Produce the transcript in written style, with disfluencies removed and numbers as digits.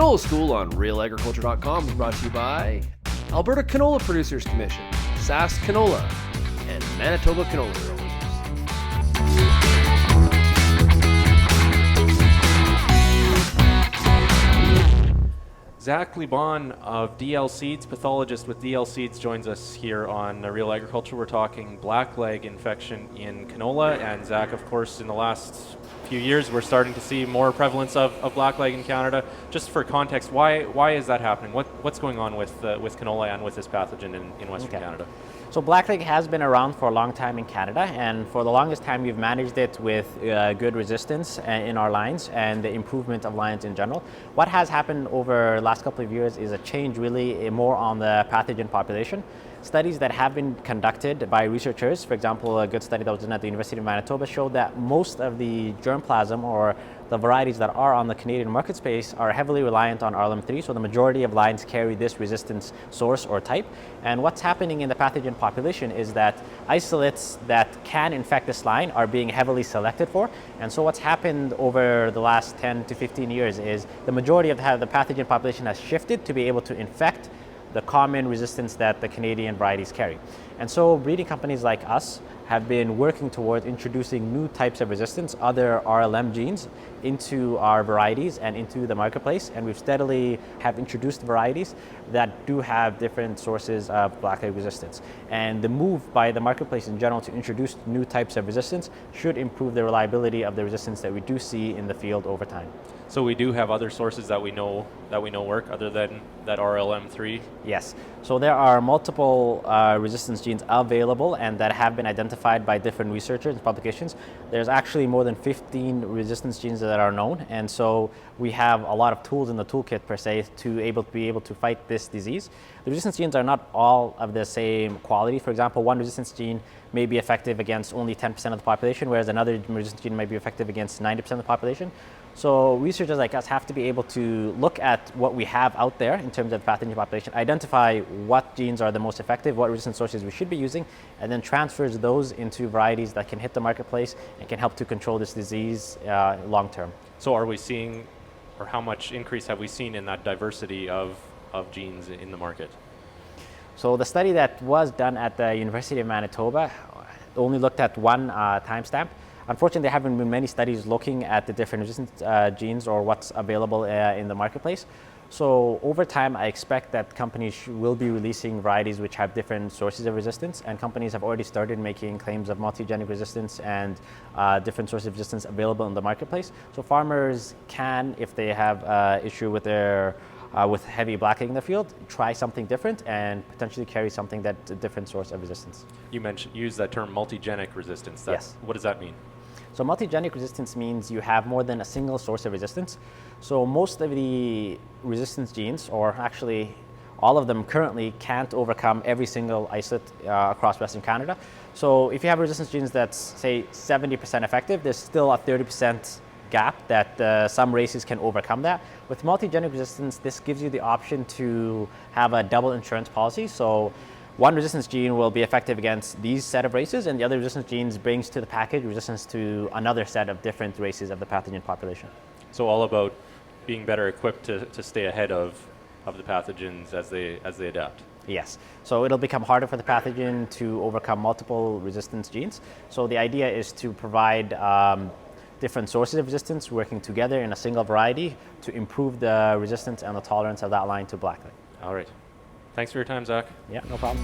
Canola School on RealAgriculture.com is brought to you by Alberta Canola Producers Commission, SAS Canola, and Manitoba Canola Growers. Zach Liban of DL Seeds, pathologist with DL Seeds, joins us here on Real Agriculture. We're talking blackleg infection in canola, and Zach, of course, in the last few years, we're starting to see more prevalence of blackleg in Canada. Just for context, why is that happening? What's going on with canola and with this pathogen in Western Canada? So blackleg has been around for a long time in Canada, and for the longest time we've managed it with good resistance in our lines and the improvement of lines in general. What has happened over the last couple of years is a change really more on the pathogen population. Studies that have been conducted by researchers, for example, a good study that was done at the University of Manitoba showed that most of the germplasm or the varieties that are on the Canadian market space are heavily reliant on RLM3, so the majority of lines carry this resistance source or type. And what's happening in the pathogen population is that isolates that can infect this line are being heavily selected for. And so what's happened over the last 10 to 15 years is the majority of the pathogen population has shifted to be able to infect the common resistance that the Canadian varieties carry. And so breeding companies like us have been working towards introducing new types of resistance, other RLM genes, into our varieties and into the marketplace. And we've steadily have introduced varieties that do have different sources of blackleg resistance. And the move by the marketplace in general to introduce new types of resistance should improve the reliability of the resistance that we do see in the field over time. So we do have other sources that we know work other than that RLM3? Yes. So there are multiple resistance genes available and that have been identified by different researchers and publications. There's actually more than 15 resistance genes that are known, and so we have a lot of tools in the toolkit per se to be able to fight this disease. The resistance genes are not all of the same quality. For example, one resistance gene may be effective against only 10% of the population, whereas another resistance gene might be effective against 90% of the population. So researchers like us have to be able to look at what we have out there in terms of the pathogen population, identify what genes are the most effective, what resistance sources we should be using, and then transfers those into varieties that can hit the marketplace and can help to control this disease long term. So are we seeing, or how much increase have we seen in that diversity of genes in the market? So the study that was done at the University of Manitoba only looked at one timestamp. Unfortunately, there haven't been many studies looking at the different resistance genes or what's available in the marketplace. So over time, I expect that companies will be releasing varieties which have different sources of resistance, and companies have already started making claims of multigenic resistance and different sources of resistance available in the marketplace. So farmers can, if they have issue with their with heavy blackleg in the field, try something different and potentially carry something that's a different source of resistance. You used that term multigenic resistance. Yes. What does that mean? So multigenic resistance means you have more than a single source of resistance. So most of the resistance genes, or actually all of them currently, can't overcome every single isolate across Western Canada. So if you have resistance genes that's, say, 70% effective, there's still a 30% gap that some races can overcome that. With multigenic resistance, this gives you the option to have a double insurance policy. So one resistance gene will be effective against these set of races, and the other resistance genes brings to the package resistance to another set of different races of the pathogen population. So all about being better equipped to stay ahead of the pathogens as they adapt. Yes. So it'll become harder for the pathogen to overcome multiple resistance genes. So the idea is to provide different sources of resistance working together in a single variety to improve the resistance and the tolerance of that line to blackleg. All right. Thanks for your time, Zach. Yeah, no problem.